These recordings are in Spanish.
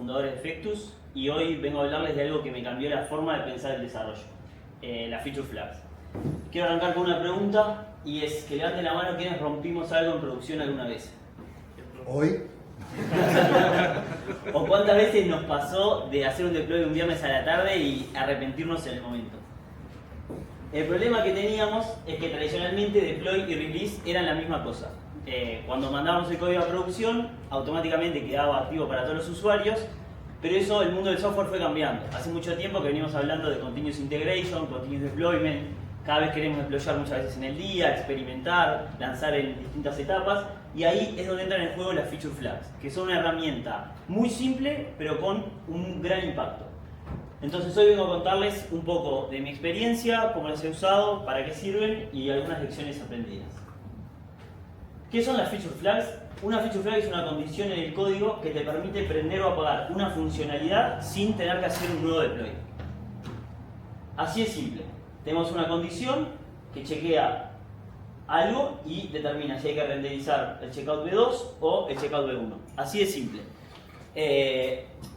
fundadores de Efectus y hoy vengo a hablarles de algo que me cambió la forma de pensar el desarrollo, las feature flags. Quiero arrancar con una pregunta y es que levanten la mano quienes rompimos algo en producción alguna vez. ¿Hoy? ¿O cuántas veces nos pasó de hacer un deploy un viernes a la tarde y arrepentirnos en el momento? El problema que teníamos es que tradicionalmente deploy y release eran la misma cosa. Cuando mandábamos el código a producción, automáticamente quedaba activo para todos los usuarios, pero eso, el mundo del software fue cambiando. Hace mucho tiempo que venimos hablando de continuous integration, continuous deployment. Cada vez queremos deployar muchas veces en el día, experimentar, lanzar en distintas etapas, y ahí es donde entran en juego las feature flags, que son una herramienta muy simple, pero con un gran impacto. Entonces hoy vengo a contarles un poco de mi experiencia, cómo las he usado, para qué sirven y algunas lecciones aprendidas. ¿Qué son las feature flags? Una feature flag es una condición en el código que te permite prender o apagar una funcionalidad sin tener que hacer un nuevo deploy. Así es simple. Tenemos una condición que chequea algo y determina si hay que renderizar el checkout B2 o el checkout B1. Así de simple.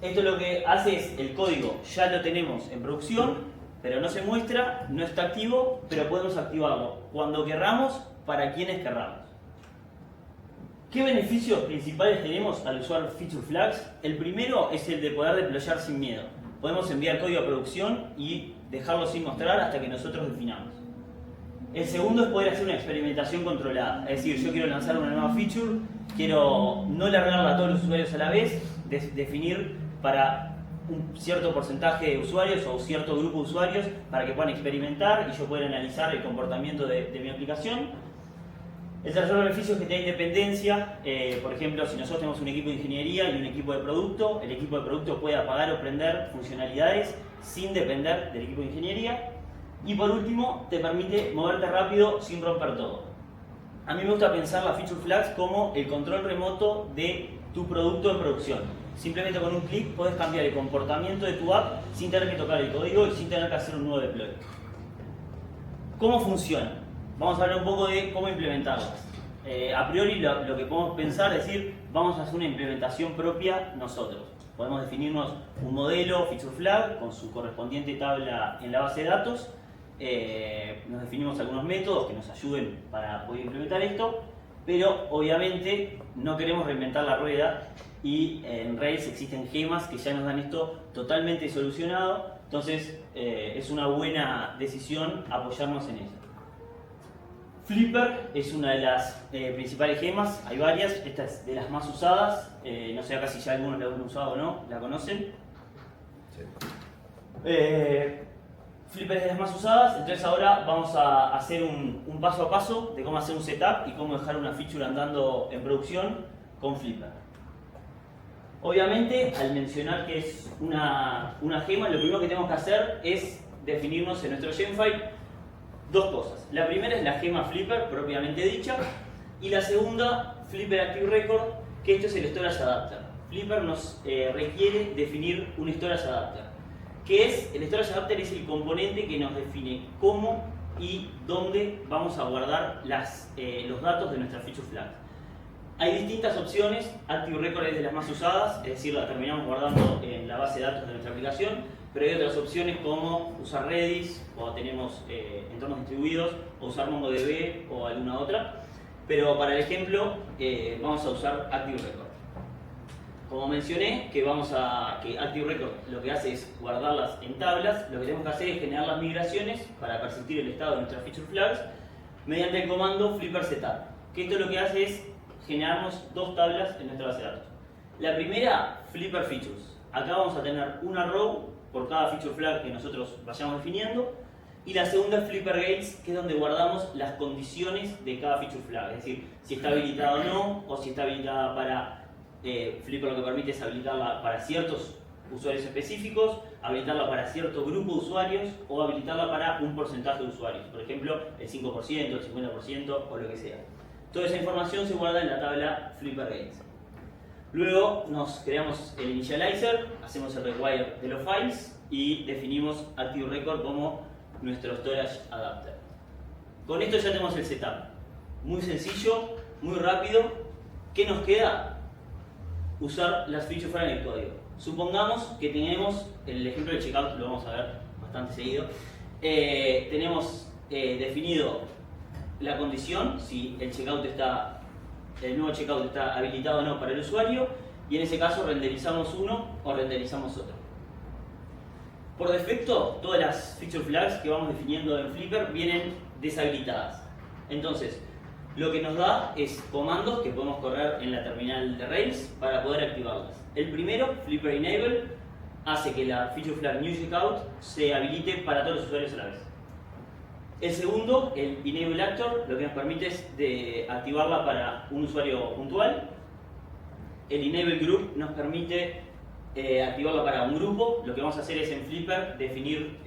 Esto lo que hace es, el código ya lo tenemos en producción, pero no se muestra, no está activo, pero podemos activarlo cuando querramos, para quienes querramos. ¿Qué beneficios principales tenemos al usar feature flags? El primero es el de poder deployar sin miedo. Podemos enviar código a producción y dejarlo sin mostrar hasta que nosotros definamos. El segundo es poder hacer una experimentación controlada. Es decir, yo quiero lanzar una nueva feature, quiero no largarla a todos los usuarios a la vez, definir para un cierto porcentaje de usuarios o un cierto grupo de usuarios para que puedan experimentar y yo pueda analizar el comportamiento de mi aplicación. El tercer beneficio es que te da independencia. Por ejemplo, si nosotros tenemos un equipo de ingeniería y un equipo de producto, el equipo de producto puede apagar o prender funcionalidades sin depender del equipo de ingeniería. Y por último, te permite moverte rápido sin romper todo. A mí me gusta pensar las feature flags como el control remoto de tu producto en producción. Simplemente con un clic puedes cambiar el comportamiento de tu app sin tener que tocar el código y sin tener que hacer un nuevo deploy. ¿Cómo funciona? Vamos a hablar un poco de cómo implementarlas. A priori lo que podemos pensar es decir, vamos a hacer una implementación propia nosotros. Podemos definirnos un modelo feature flag con su correspondiente tabla en la base de datos. Nos definimos algunos métodos que nos ayuden para poder implementar esto, pero obviamente no queremos reinventar la rueda y en Rails existen gemas que ya nos dan esto totalmente solucionado, entonces es una buena decisión apoyarnos en eso. Flipper es una de las principales gemas, hay varias, esta es de las más usadas, no sé acá si ya algunos la han usado o no, ¿la conocen? Sí. Flipper es de las más usadas, entonces ahora vamos a hacer un paso a paso de cómo hacer un setup y cómo dejar una feature andando en producción con Flipper. Obviamente, al mencionar que es una gema, lo primero que tenemos que hacer es definirnos en nuestro Gemfile dos cosas. La primera es la gema Flipper, propiamente dicha, y la segunda, Flipper Active Record, que esto es el Storage Adapter. Flipper nos requiere definir un Storage Adapter. ¿Qué es? El Storage Adapter es el componente que nos define cómo y dónde vamos a guardar los datos de nuestra feature flag. Hay distintas opciones, Active Record es de las más usadas, es decir, la terminamos guardando en la base de datos de nuestra aplicación, pero hay otras opciones como usar Redis, o tenemos entornos distribuidos, o usar MongoDB o alguna otra, pero para el ejemplo vamos a usar Active Record. Como mencioné, que Active Record lo que hace es guardarlas en tablas, lo que tenemos que hacer es generar las migraciones para persistir el estado de nuestras feature flags mediante el comando flipper setup, que esto lo que hace es generarnos dos tablas en nuestra base de datos. La primera, flipper features. Acá vamos a tener una row por cada feature flag que nosotros vayamos definiendo, y la segunda es flipper gates, que es donde guardamos las condiciones de cada feature flag, es decir, si está habilitada o no, o si está habilitada para Flipper lo que permite es habilitarla para ciertos usuarios específicos, habilitarla para cierto grupo de usuarios o habilitarla para un porcentaje de usuarios, por ejemplo el 5%, el 50% o lo que sea. Toda esa información se guarda en la tabla Flipper Gates. Luego nos creamos el initializer, hacemos el require de los files y definimos Active Record como nuestro storage adapter. Con esto ya tenemos el setup. Muy sencillo, muy rápido. ¿Qué nos queda? Usar las feature flags en el código. Supongamos que tenemos, el ejemplo del checkout lo vamos a ver bastante seguido, tenemos definido la condición, si el nuevo checkout está habilitado o no para el usuario, y en ese caso renderizamos uno o renderizamos otro. Por defecto, todas las feature flags que vamos definiendo en Flipper vienen deshabilitadas. Entonces, lo que nos da es comandos que podemos correr en la terminal de Rails para poder activarlas. El primero, Flipper Enable, hace que la feature flag New Checkout se habilite para todos los usuarios a la vez. El segundo, el Enable Actor, lo que nos permite es de activarla para un usuario puntual. El Enable Group nos permite activarla para un grupo. Lo que vamos a hacer es en Flipper definir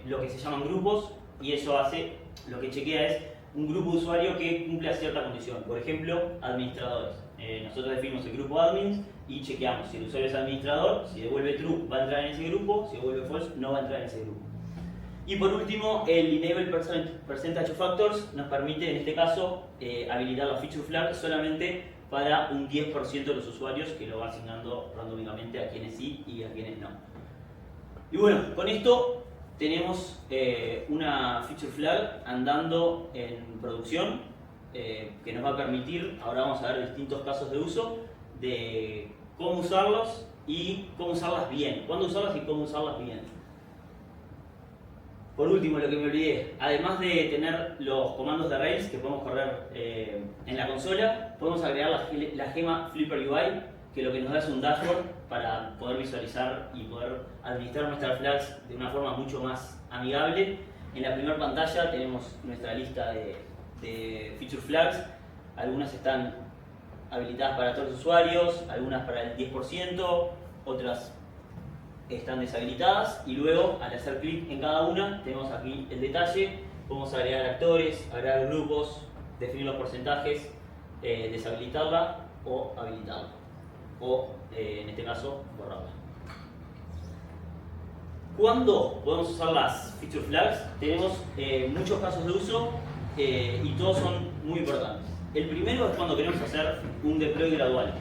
lo que se llaman grupos, y eso hace, lo que chequea es un grupo de usuario que cumpla cierta condición. Por ejemplo, administradores. Nosotros definimos el grupo admins y chequeamos si el usuario es administrador, si devuelve true va a entrar en ese grupo, si devuelve false no va a entrar en ese grupo. Y por último, el Enable Percentage of Factors nos permite en este caso habilitar la feature flag solamente para un 10% de los usuarios, que lo va asignando randómicamente a quienes sí y a quienes no. Y bueno, con esto tenemos una feature flag andando en producción que nos va a permitir, ahora vamos a ver distintos casos de uso, de cómo usarlos y cómo usarlas bien, cuándo usarlas y cómo usarlas bien. Por último, lo que me olvidé, además de tener los comandos de Rails que podemos correr en la consola, podemos agregar la gema Flipper UI, que lo que nos da es un dashboard para poder visualizar y poder administrar nuestras flags de una forma mucho más amigable. En la primera pantalla tenemos nuestra lista de feature flags. Algunas están habilitadas para todos los usuarios, algunas para el 10%, otras están deshabilitadas, y luego al hacer clic en cada una tenemos aquí el detalle. Podemos agregar actores, agregar grupos, definir los porcentajes, deshabilitarla o habilitarla, o en este caso borrarla. ¿Cuándo podemos usar las feature flags? Tenemos muchos casos de uso y todos son muy importantes. El primero es cuando queremos hacer un deploy gradual.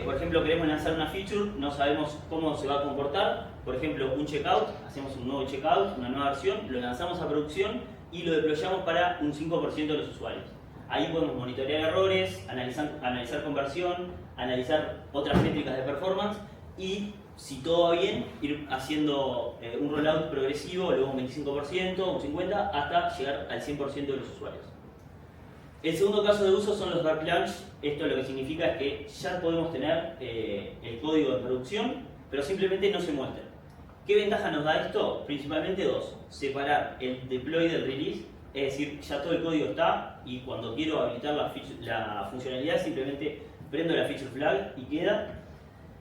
Por ejemplo, queremos lanzar una feature, no sabemos cómo se va a comportar. Por ejemplo, un checkout, hacemos un nuevo checkout, una nueva versión, lo lanzamos a producción y lo deployamos para un 5% de los usuarios. Ahí podemos monitorear errores, analizar conversión, analizar otras métricas de performance y, si todo va bien, ir haciendo un rollout progresivo, luego un 25%, un 50%, hasta llegar al 100% de los usuarios. El segundo caso de uso son los dark launch. Esto lo que significa es que ya podemos tener el código de producción, pero simplemente no se muestra. ¿Qué ventaja nos da esto? Principalmente dos. Separar el deploy del release, es decir, ya todo el código está y cuando quiero habilitar la funcionalidad simplemente prendo la feature flag y queda.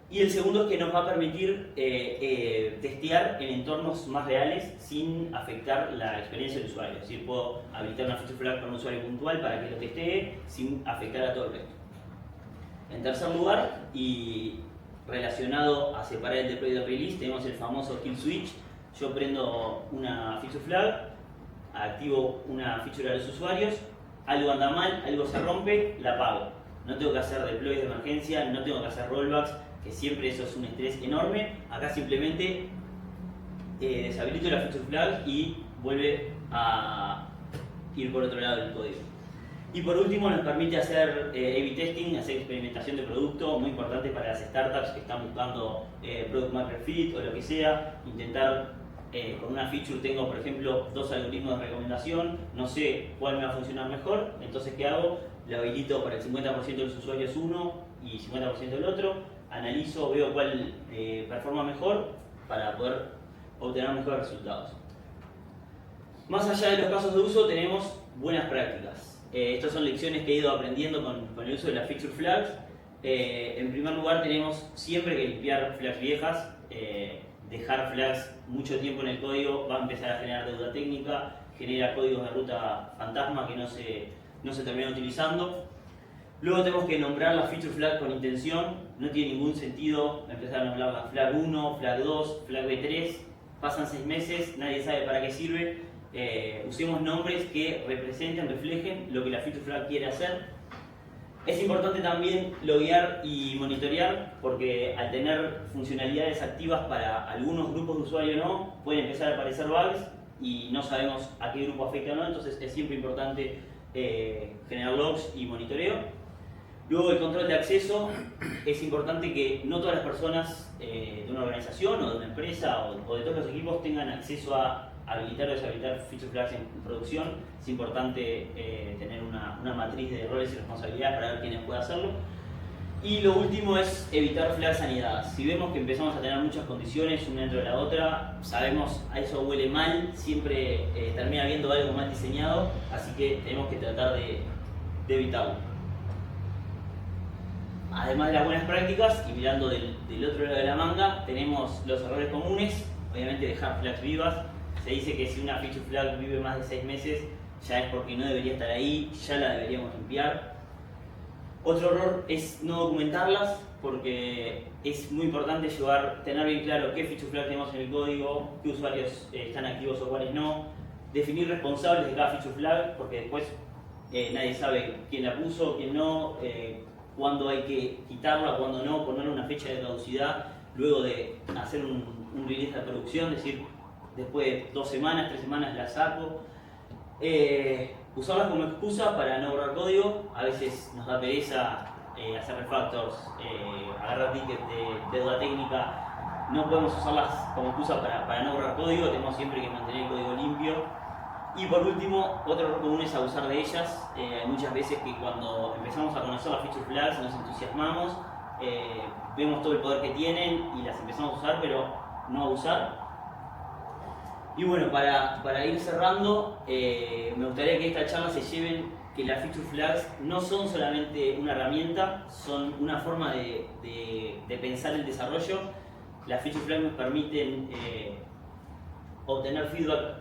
Y el segundo es que nos va a permitir testear en entornos más reales sin afectar la experiencia del usuario. Es decir, puedo habilitar una feature flag para un usuario puntual para que lo testee sin afectar a todo el resto. En tercer lugar, y relacionado a separar el deploy del release, tenemos el famoso kill switch. Yo prendo una feature flag, activo una feature a los usuarios, algo anda mal, algo se rompe, la apago. No tengo que hacer deploys de emergencia, no tengo que hacer rollbacks, que siempre eso es un estrés enorme. Acá simplemente deshabilito la feature flag y vuelve a ir por otro lado del código. Y por último nos permite hacer A/B testing, hacer experimentación de producto, muy importante para las startups que están buscando product market fit o lo que sea. Intentar con una feature, tengo por ejemplo 2 algoritmos de recomendación, no sé cuál me va a funcionar mejor, entonces ¿qué hago? Lo habilito para el 50% de los usuarios uno y 50% del otro, analizo, veo cuál performa mejor para poder obtener mejores resultados. Más allá de los casos de uso tenemos buenas prácticas. Estas son lecciones que he ido aprendiendo con el uso de las feature flags. En primer lugar tenemos siempre que limpiar flags viejas. Dejar flags mucho tiempo en el código va a empezar a generar deuda técnica, genera códigos de ruta fantasma que no se terminan utilizando. Luego tenemos que nombrar la feature flag con intención. No tiene ningún sentido empezar a nombrar la flag 1, flag 2, flag B3. Pasan 6 meses, nadie sabe para qué sirve. Usemos nombres que representen, reflejen lo que la feature flag quiere hacer. Es importante también loguear y monitorear porque al tener funcionalidades activas para algunos grupos de usuarios no, pueden empezar a aparecer bugs y no sabemos a qué grupo afecta o no, entonces es siempre importante generar logs y monitoreo. Luego el control de acceso, es importante que no todas las personas de una organización o de una empresa o de todos los equipos tengan acceso a habilitar o deshabilitar feature flags en producción. Es importante tener una matriz de roles y responsabilidades para ver quiénes puede hacerlo. Y lo último es evitar flags anidadas. Si vemos que empezamos a tener muchas condiciones una dentro de la otra, sabemos a eso huele mal, siempre termina habiendo algo mal diseñado, así que tenemos que tratar de evitarlo. Además de las buenas prácticas, y mirando del otro lado de la manga, tenemos los errores comunes, obviamente dejar flags vivas. Se dice que si una feature flag vive más de 6 meses, ya es porque no debería estar ahí, ya la deberíamos limpiar. Otro error es no documentarlas, porque es muy importante tener bien claro qué feature flag tenemos en el código, qué usuarios están activos o cuáles no, definir responsables de cada feature flag, porque después nadie sabe quién la puso, quién no, cuándo hay que quitarla, cuándo no, ponerle una fecha de caducidad, luego de hacer un release de producción, decir, después de 2 semanas, 3 semanas la saco. Usarlas como excusa para no borrar código, a veces nos da pereza hacer refactors, agarrar tickets de deuda técnica, no podemos usarlas como excusa para no borrar código, tenemos siempre que mantener el código limpio. Y por último, otro error común es abusar de ellas. Hay muchas veces que cuando empezamos a conocer las feature flags nos entusiasmamos, vemos todo el poder que tienen y las empezamos a usar, pero no a usar. Y bueno, para ir cerrando, me gustaría que esta charla se lleven que las feature flags no son solamente una herramienta, son una forma de pensar el desarrollo. Las feature flags nos permiten obtener feedback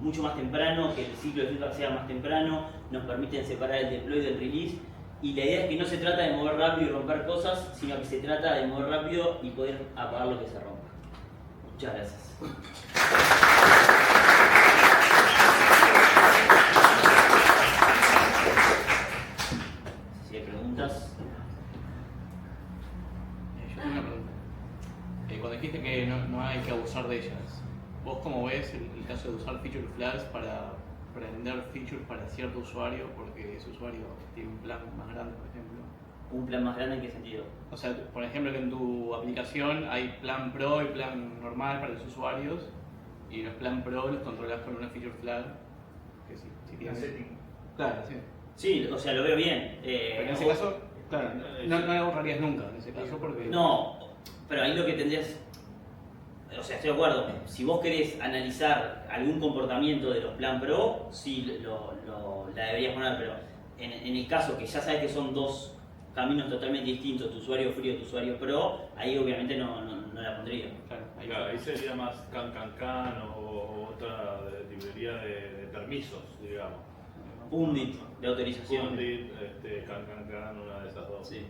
mucho más temprano, que el ciclo de feedback sea más temprano, nos permiten separar el deploy del release. Y la idea es que no se trata de mover rápido y romper cosas, sino que se trata de mover rápido y poder apagar lo que se rompa. Muchas gracias. Si hay preguntas. Yo tengo una pregunta. Cuando dijiste que no hay que abusar de ellas, ¿vos cómo ves el caso de usar feature flags para prender features para cierto usuario porque ese usuario tiene un plan más grande, por ejemplo? ¿Un plan más grande en qué sentido? O sea, por ejemplo, que en tu aplicación hay plan pro y plan normal para los usuarios, y los plan pro los controlas con una feature flag que si tienes... Claro, sí. Sí, o sea, lo veo bien. Pero en ese caso, claro, no la borrarías nunca en ese caso porque... No, pero ahí lo que tendrías... O sea, estoy de acuerdo. Si vos querés analizar algún comportamiento de los plan pro, sí la deberías poner, pero en el caso que ya sabes que son dos caminos totalmente distintos, tu usuario frío y tu usuario pro, ahí obviamente no la pondría. Claro, ahí sería más can o otra librería de permisos, digamos. Pundit de autorización. Pundit, can, una de esas dos. Sí.